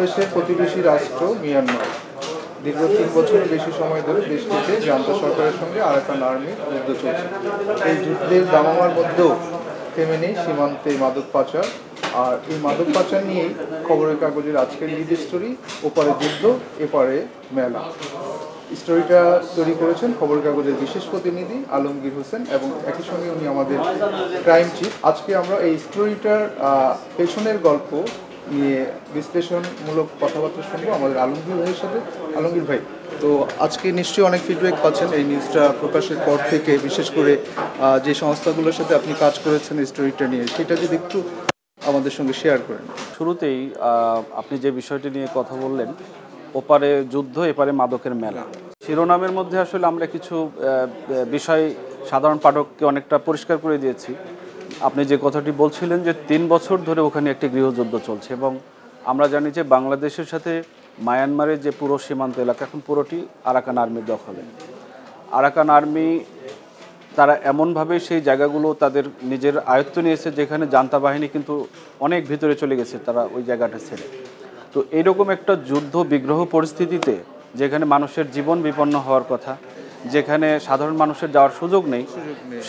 বাংলাদেশের প্রতিবেশী রাষ্ট্র মিয়ানমার দীর্ঘ 3 বছরের বেশি সময় ধরে দেশটিতে জান্তা সরকারের সঙ্গে আরাকান আর্মির যুদ্ধ চলছে। এই যুদ্ধের দামামার মধ্যেও থেমে নেই সীমান্তে মাদক পাচার। আর এই মাদক পাচার নিয়েই খবরের কাগজের আজকের লিড স্টোরি, ওপারে যুদ্ধ এপারে মেলা। স্টোরিটা তৈরি করেছেন খবরের কাগজের বিশেষ প্রতিনিধি আলমগীর হোসেন এবং একই সঙ্গে উনি আমাদের ক্রাইম চিফ। আজকে আমরা এই স্টোরিটার পেছনের গল্প নিয়ে বিশ্লেষণমূলক কথাবার্তা শুনবো আমাদের আলমগীর ভাইয়ের সাথে। আলমগীর ভাই, তো আজকে নিশ্চয়ই অনেক ফিডব্যাক পাচ্ছেন এই নিউজটা প্রকাশের পর থেকে, বিশেষ করে যে সংস্থাগুলোর সাথে আপনি কাজ করেছেন স্টোরিটা নিয়ে, সেটা যদি একটু আমাদের সঙ্গে শেয়ার করেন। শুরুতেই আপনি যে বিষয়টি নিয়ে কথা বললেন, ওপারে যুদ্ধ এপারে মাদকের মেলা, শিরোনামের মধ্যে আসলে আমরা কিছু বিষয় সাধারণ পাঠককে অনেকটা পরিষ্কার করে দিয়েছি। আপনি যে কথাটি বলছিলেন যে 3 বছর ধরে ওখানে একটি গৃহযুদ্ধ চলছে এবং আমরা জানি যে বাংলাদেশের সাথে মায়ানমারের যে পুরো সীমান্ত এলাকা এখন পুরোটি আরাকান আর্মির দখলে। আরাকান আর্মি তারা এমনভাবে সেই জায়গাগুলো তাদের নিজের আয়ত্ত নিয়েছে যেখানে জান্তা বাহিনী কিন্তু অনেক ভিতরে চলে গেছে তারা ওই জায়গাটা ছেড়ে। তো এইরকম একটা যুদ্ধ বিগ্রহ পরিস্থিতিতে যেখানে মানুষের জীবন বিপন্ন হওয়ার কথা, যেখানে সাধারণ মানুষের যাওয়ার সুযোগ নেই,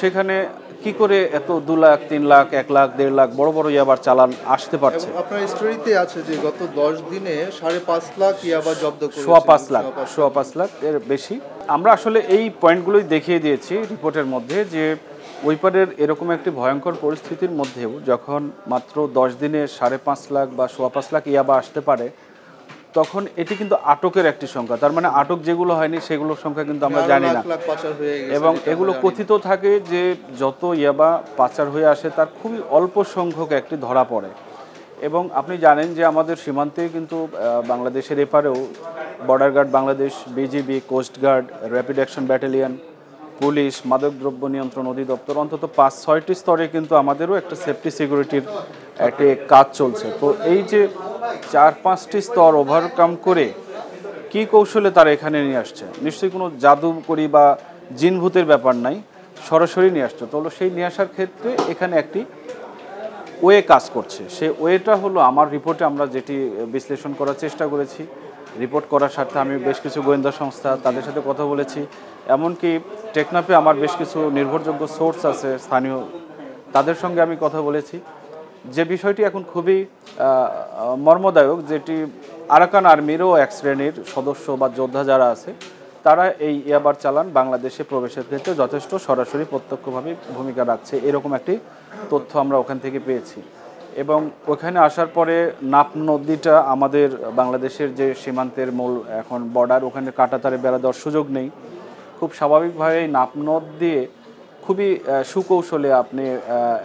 সেখানে কি করে এত 2 লাখ 3 লাখ 1 লাখ 1.5 লাখ বড় বড় ইয়াবার চালান আসতে পারছে? আপনার স্টোরিতে আছে যে গত 10 দিনে 5.5 লাখ ইয়াবা জব্দ করেছে। 5.5 লাখ এর বেশি। আমরা আসলে এই পয়েন্টগুলোই দেখিয়ে দিয়েছি রিপোর্টের মধ্যে যে ওই পারের এরকম একটি ভয়ঙ্কর পরিস্থিতির মধ্যেও যখন মাত্র 10 দিনে 5.5 লাখ বা 5.5 লাখ ইয়াবা আসতে পারে, তখন এটি কিন্তু আটকের একটি সংখ্যা। তার মানে আটক যেগুলো হয়নি সেগুলোর সংখ্যা কিন্তু আমরা জানি না। এবং এগুলো কথিত থাকে যে যত ইয়াবা পাচার হয়ে আসে তার খুবই অল্প সংখ্যক একটি ধরা পড়ে। এবং আপনি জানেন যে আমাদের সীমান্তে কিন্তু বাংলাদেশের এপারেও border guard Bangladesh, BGB, coastguard, rapid action battalion, police, মাদকদ্রব্য নিয়ন্ত্রণ অধিদপ্তর, অন্তত 5-6টি স্তরে কিন্তু আমাদেরও একটা সেফটি সিকিউরিটির একটি কাজ চলছে। তো এই যে 4-5টি স্তর ওভারকাম করে কি কৌশলে তারা এখানে নিয়ে আসছে, নিশ্চয়ই কোনো জাদুকরি বা জিনভূতের ব্যাপার নাই, সরাসরি নিয়ে আসছে। তো সেই নিয়ে আসার ক্ষেত্রে এখানে একটি ওয়ে কাজ করছে। সেই ওয়েটা হলো আমার রিপোর্টে আমরা যেটি বিশ্লেষণ করার চেষ্টা করেছি। রিপোর্ট করার স্বার্থে আমি বেশ কিছু গোয়েন্দা সংস্থা তাদের সাথে কথা বলেছি, এমনকি টেকনাফে আমার বেশ কিছু নির্ভরযোগ্য সোর্স আছে স্থানীয়, তাদের সঙ্গে আমি কথা বলেছি। যে বিষয়টি এখন খুবই মর্মদায়ক, যেটি আরাকান আর্মিরও এক শ্রেণীর সদস্য বা যোদ্ধা যারা আছে তারা এই ইয়াবার চালান বাংলাদেশে প্রবেশের ক্ষেত্রে যথেষ্ট সরাসরি প্রত্যক্ষভাবে ভূমিকা রাখছে, এরকম একটি তথ্য আমরা ওখান থেকে পেয়েছি। এবং ওখানে আসার পরে নাপ নদীটা আমাদের বাংলাদেশের যে সীমান্তের মূল এখন বর্ডার, ওখানে কাঁটাতারে বেড়া দেওয়ার সুযোগ নেই। খুব স্বাভাবিকভাবে এই নাপ নদ দিয়ে খুবই সুকৌশলে আপনি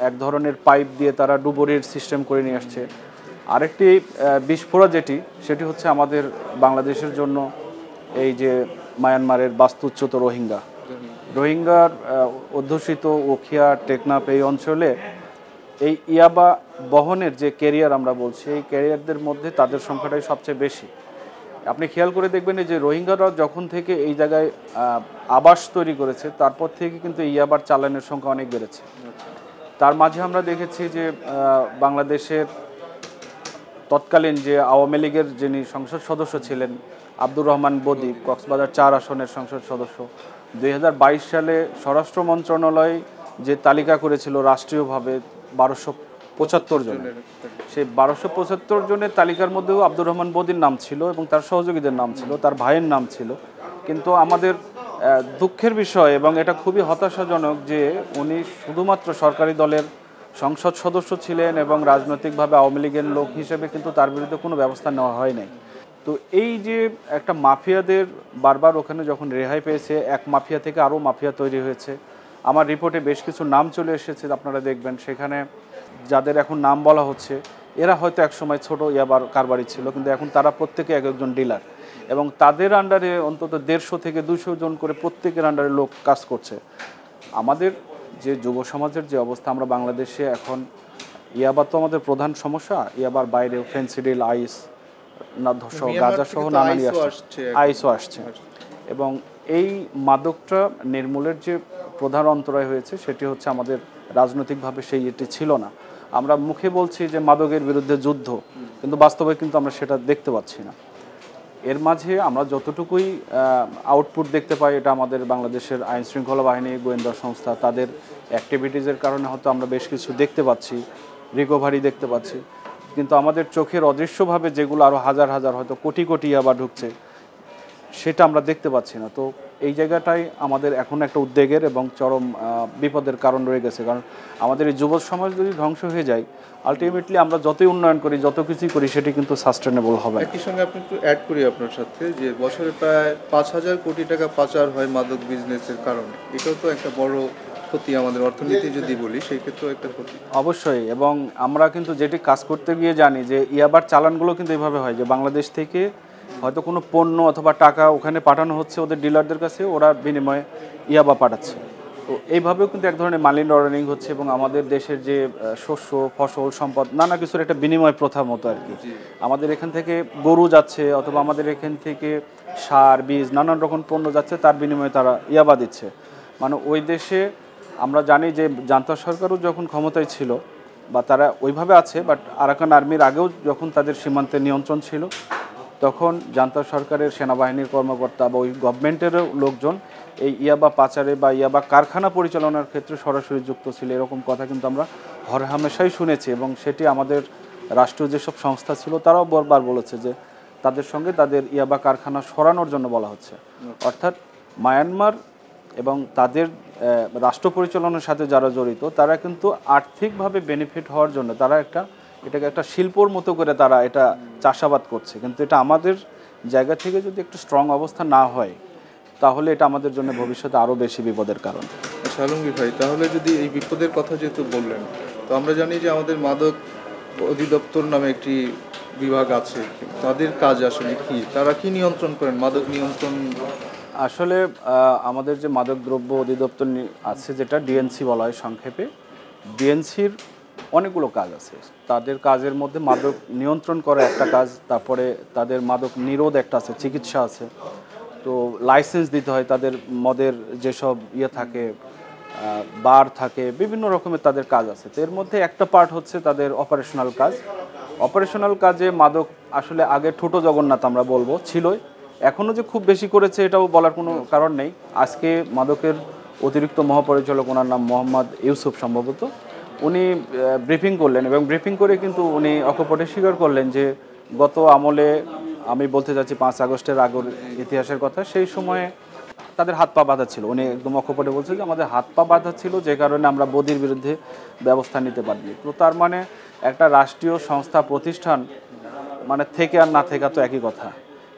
এক ধরনের পাইপ দিয়ে তারা ডুবুরির সিস্টেম করে নিয়ে আসছে। আরেকটি বিস্ফোরা সেটি হচ্ছে আমাদের বাংলাদেশের জন্য এই যে মায়ানমারের বাস্তুচ্যুত রোহিঙ্গার অধ্যুষিত উখিয়া, টেকনাফ এই অঞ্চলে এই ইয়াবা বহনের যে ক্যারিয়ার আমরা বলছি, এই ক্যারিয়ারদের মধ্যে তাদের সংখ্যাটাই সবচেয়ে বেশি। আপনি খেয়াল করে দেখবেন যে রোহিঙ্গারা যখন থেকে এই জায়গায় আবাস তৈরি করেছে তারপর থেকে কিন্তু ইয়াবার চালানের সংখ্যা অনেক বেড়েছে। তার মাঝে আমরা দেখেছি যে বাংলাদেশের তৎকালীন যে আওয়ামী লীগের যিনি সংসদ সদস্য ছিলেন আব্দুর রহমান বদি, কক্সবাজার 4 আসনের সংসদ সদস্য, 2022 সালে স্বরাষ্ট্র মন্ত্রণালয় যে তালিকা করেছিল রাষ্ট্রীয়ভাবে 1275 জন, সেই 1275 জনের তালিকার মধ্যেও আব্দুর রহমান বদির নাম ছিল এবং তার সহযোগীদের নাম ছিল, তার ভাইয়ের নাম ছিল। কিন্তু আমাদের দুঃখের বিষয় এবং এটা খুবই হতাশাজনক যে উনি শুধুমাত্র সরকারি দলের সংসদ সদস্য ছিলেন এবং রাজনৈতিকভাবে আওয়ামী লীগের লোক হিসেবে কিন্তু তার বিরুদ্ধে কোনো ব্যবস্থা নেওয়া হয় নাই। তো এই যে একটা মাফিয়াদের বারবার ওখানে যখন রেহাই পেয়েছে, এক মাফিয়া থেকে আরও মাফিয়া তৈরি হয়েছে। আমার রিপোর্টে বেশ কিছু নাম চলে এসেছে, আপনারা দেখবেন সেখানে যাদের এখন নাম বলা হচ্ছে এরা হয়তো একসময় ছোট ইয়াবার কারবারি ছিল, কিন্তু এখন তারা প্রত্যেকে এক একজন ডিলার এবং তাদের আন্ডারে অন্তত 150 থেকে 200 জন করে প্রত্যেকের আন্ডারে লোক কাজ করছে। আমাদের যে যুব সমাজের যে অবস্থা, আমরা বাংলাদেশে এখন ইয়াবা তো আমাদের প্রধান সমস্যা, ইয়াবার বাইরে ফেন্সিডিল, আইস, গাঁজা সহ নানান আইসও আসছে এবং এই মাদকটা নির্মূলের যে প্রধান অন্তরায় হয়েছে সেটি হচ্ছে আমাদের রাজনৈতিকভাবে সেই এটি ছিল না। আমরা মুখে বলছি যে মাদকের বিরুদ্ধে যুদ্ধ, কিন্তু বাস্তবে কিন্তু আমরা সেটা দেখতে পাচ্ছি না। এর মাঝে আমরা যতটুকুই আউটপুট দেখতে পাই, এটা আমাদের বাংলাদেশের আইন শৃঙ্খলা বাহিনী, গোয়েন্দা সংস্থা, তাদের অ্যাক্টিভিটিসের কারণে হয়তো আমরা বেশ কিছু দেখতে পাচ্ছি, রিকভারি দেখতে পাচ্ছি, কিন্তু আমাদের চোখের অদৃশ্যভাবে যেগুলো আরও হাজার হাজার হয়তো কোটি কোটি আবার ঢুকছে, সেটা আমরা দেখতে পাচ্ছি না। তো এই জায়গাটাই আমাদের এখন একটা উদ্বেগের এবং চরম বিপদের কারণ রয়ে গেছে। কারণ আমাদের এই যুব সমাজ যদি ধ্বংস হয়ে যায়, আলটিমেটলি আমরা যতই উন্নয়ন করি, যত কিছুই করি, সেটি কিন্তু সাস্টেনেবল হবে। একই সঙ্গে আপনি একটু অ্যাড করি আপনার সাথে, যে বছরে প্রায় 5,000 কোটি টাকা পাচার হয় মাদক বিজনেসের কারণে। এটাও তো একটা বড় ক্ষতি আমাদের অর্থনীতি, যদি বলি সেই ক্ষেত্রেও একটা ক্ষতি। অবশ্যই, এবং আমরা কিন্তু যেটি কাজ করতে গিয়ে জানি যে ইয়াবার চালানগুলো কিন্তু এইভাবে হয় যে বাংলাদেশ থেকে হয়তো কোনো পণ্য অথবা টাকা ওখানে পাঠানো হচ্ছে ওদের ডিলারদের কাছে, ওরা বিনিময়ে ইয়াবা পাঠাচ্ছে। তো এইভাবেও কিন্তু এক ধরনের মানি লন্ডারিং হচ্ছে, এবং আমাদের দেশের যে শস্য, ফসল, সম্পদ, নানা কিছুর একটা বিনিময় প্রথা মতো আর কি। আমাদের এখান থেকে গরু যাচ্ছে, অথবা আমাদের এখান থেকে সার, বীজ, নানান রকম পণ্য যাচ্ছে, তার বিনিময়ে তারা ইয়াবা দিচ্ছে। মানে ওই দেশে আমরা জানি যে জান্তা সরকারও যখন ক্ষমতায় ছিল, বা তারা ওইভাবে আছে, বাট আরাকান আর্মির আগেও যখন তাদের সীমান্তে নিয়ন্ত্রণ ছিল, তখন জান্তা সরকারের সেনাবাহিনীর কর্মকর্তা বা ওই গভর্নমেন্টেরও লোকজন এই ইয়াবা পাচারে বা ইয়াবা কারখানা পরিচালনার ক্ষেত্রে সরাসরি যুক্ত ছিল, এরকম কথা কিন্তু আমরা হরহামেশাই শুনেছি। এবং সেটি আমাদের রাষ্ট্রীয় যেসব সংস্থা ছিল তারাও বারবার বলেছে যে তাদের সঙ্গে তাদের ইয়াবা কারখানা সরানোর জন্য বলা হচ্ছে। অর্থাৎ মায়ানমার এবং তাদের রাষ্ট্র পরিচালনার সাথে যারা জড়িত, তারা কিন্তু আর্থিকভাবে বেনিফিট হওয়ার জন্য তারা এটাকে একটা শিল্পর মতো করে তারা এটা চাষাবাদ করছে। কিন্তু এটা আমাদের জায়গা থেকে যদি একটু স্ট্রং অবস্থা না হয়, তাহলে এটা আমাদের জন্য ভবিষ্যতে আরও বেশি বিপদের কারণ। আচ্ছা আলমগীর ভাই, তাহলে যদি এই বিপদের কথা যেহেতু বললেন, তো আমরা জানি যে আমাদের মাদক অধিদপ্তর নামে একটি বিভাগ আছে, তাদের কাজ আসলে কি, তারা কি নিয়ন্ত্রণ করেন, মাদক নিয়ন্ত্রণ? আসলে আমাদের যে মাদক দ্রব্য অধিদপ্তর আছে, যেটা ডিএনসি বলা হয় সংক্ষেপে, ডিএনসির অনেকগুলো কাজ আছে। তাদের কাজের মধ্যে মাদক নিয়ন্ত্রণ করা একটা কাজ, তারপরে তাদের মাদক নিরোধ একটা আছে, চিকিৎসা আছে, তো লাইসেন্স দিতে হয় তাদের মদের যেসব থাকে, বার থাকে, বিভিন্ন রকমের তাদের কাজ আছে। তো এর মধ্যে একটা পার্ট হচ্ছে তাদের অপারেশনাল কাজ। অপারেশনাল কাজে মাদক আসলে আগে ঠুটো জগন্নাথ আমরা বলবো ছিলই, এখনও যে খুব বেশি করেছে এটাও বলার কোনো কারণ নেই। আজকে মাদকের অতিরিক্ত মহাপরিচালক, ওনার নাম মোহাম্মদ ইউসুফ সম্ভবত, উনি ব্রিফিং করলেন, এবং ব্রিফিং করে কিন্তু উনি অকপটে স্বীকার করলেন যে গত আমলে, আমি বলতে চাচ্ছি 5 আগস্টের আগের ইতিহাসের কথা, সেই সময়ে তাদের হাত পা বাঁধা ছিল। উনি একদম অকপটে বলছে যে আমাদের হাত পা বাঁধা ছিল, যে কারণে আমরা বদির বিরুদ্ধে ব্যবস্থা নিতে পারিনি। তো তার মানে একটা রাষ্ট্রীয় সংস্থা প্রতিষ্ঠান মানে থেকে আর না থেকে তো একই কথা।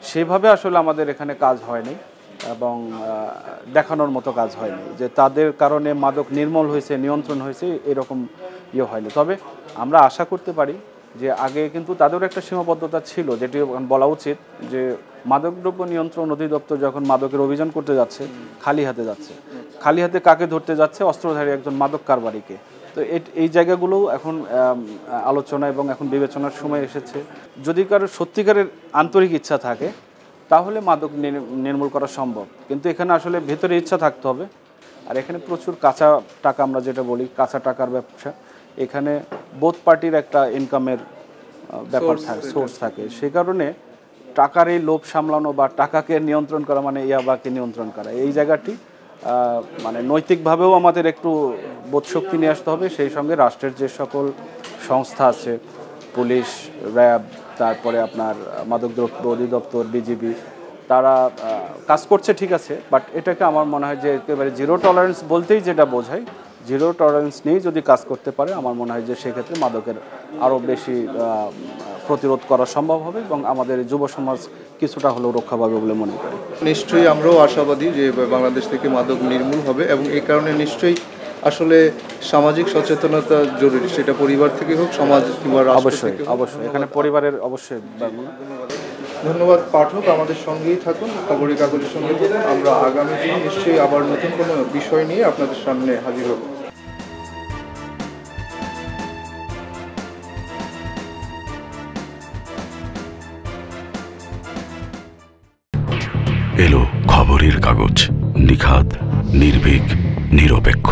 সেভাবে আসলে আমাদের এখানে কাজ হয়নি, এবং দেখানোর মতো কাজ হয়নি যে তাদের কারণে মাদক নির্মূল হয়েছে, নিয়ন্ত্রণ হয়েছে, এরকম হয়নি। তবে আমরা আশা করতে পারি যে আগে কিন্তু তাদেরও একটা সীমাবদ্ধতা ছিল, যেটি বলা উচিত যে মাদকদ্রব্য নিয়ন্ত্রণ অধিদপ্তর যখন মাদকের অভিযান করতে যাচ্ছে, খালি হাতে যাচ্ছে। খালি হাতে কাকে ধরতে যাচ্ছে? অস্ত্রধারী একজন মাদক কারবারিকে। তো এই জায়গাগুলোও এখন আলোচনা এবং এখন বিবেচনার সময় এসেছে। যদি কারো সত্যিকারের আন্তরিক ইচ্ছা থাকে, তাহলে মাদক নির্মূল করা সম্ভব, কিন্তু এখানে আসলে ভেতরে ইচ্ছা থাকতে হবে। আর এখানে প্রচুর কাঁচা টাকা, আমরা যেটা বলি কাঁচা টাকার ব্যবসা, এখানে বোথ পার্টির একটা ইনকামের ব্যাপার থাকে, সোর্স থাকে। সেই কারণে টাকার এই লোভ সামলানো বা টাকাকে নিয়ন্ত্রণ করা মানে ইয়াবাকে নিয়ন্ত্রণ করা, এই জায়গাটি মানে নৈতিকভাবেও আমাদের একটু বোধশক্তি নিয়ে আসতে হবে। সেই সঙ্গে রাষ্ট্রের যে সকল সংস্থা আছে, পুলিশ, র্যাব, তারপরে আপনার মাদকদ্রব্য অধিদপ্তর, বিজিবি, তারা কাজ করছে ঠিক আছে, বাট এটাকে আমার মনে হয় যে একেবারে জিরো টলারেন্স বলতেই যেটা বোঝায়, জিরো টলারেন্স নিয়েই যদি কাজ করতে পারে, আমার মনে হয় যে সেক্ষেত্রে মাদকের আরও বেশি প্রতিরোধ করা সম্ভব হবে, এবং আমাদের যুব সমাজ কিছুটা হলেও রক্ষা পাবে বলে মনে করি। নিশ্চয়ই আমরাও আশাবাদী যে বাংলাদেশ থেকে মাদক নির্মূল হবে, এবং এই কারণে নিশ্চয়ই আসলে সামাজিক সচেতনতা জরুরি, সেটা পরিবার থেকে হোক, সমাজ কিংবা রাষ্ট্র থেকে হোক। অবশ্যই এখানে পরিবারের অবশ্যই। ধন্যবাদ পাঠক, আমাদের সঙ্গেই থাকুন, খবরের কাগজের সঙ্গে থাকুন। আমরা আগামী দিন নিশ্চয়ই আবার নতুন কোনো বিষয় নিয়ে আপনাদের সামনে হাজির হব। এলো খবরের কাগজ, নিখাত, নির্ভীক, নিরপেক্ষ।